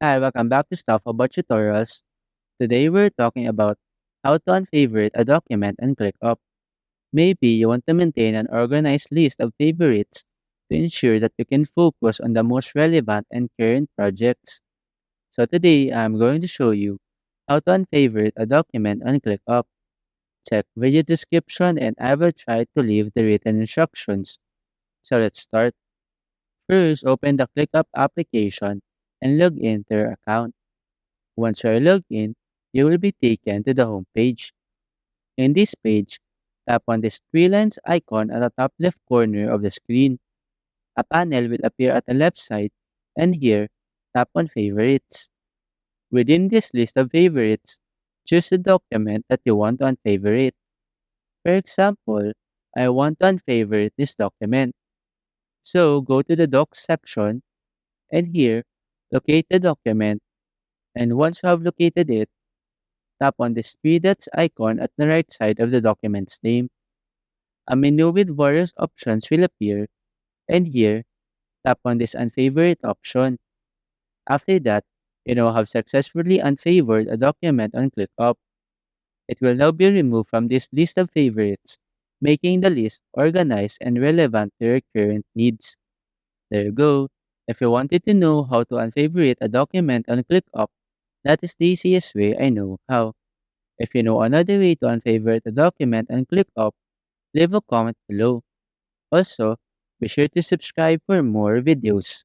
Hi, welcome back to Stuff About Tutorials. Today we're talking about how to unfavorite a document and ClickUp. Maybe you want to maintain an organized list of favorites to ensure that you can focus on the most relevant and current projects. So today I'm going to show you how to unfavorite a document on ClickUp. Check video description and I will try to leave the written instructions. So let's start. First, open the ClickUp application and log into your account. Once you're logged in, you will be taken to the home page. In this page, tap on the three lines icon at the top left corner of the screen. A panel will appear at the left side, and here, tap on Favorites. Within this list of favorites, choose the document that you want to unfavorite. For example, I want to unfavorite this document. So go to the Docs section, and here, locate the document, and once you have located it, tap on the three dots icon at the right side of the document's name. A menu with various options will appear, and here, tap on this Unfavorite option. After that, you now have successfully unfavored a document on ClickUp. It will now be removed from this list of favorites, making the list organized and relevant to your current needs. There you go. If you wanted to know how to unfavorite a document on ClickUp, that is the easiest way I know how. If you know another way to unfavorite a document on ClickUp, leave a comment below. Also, be sure to subscribe for more videos.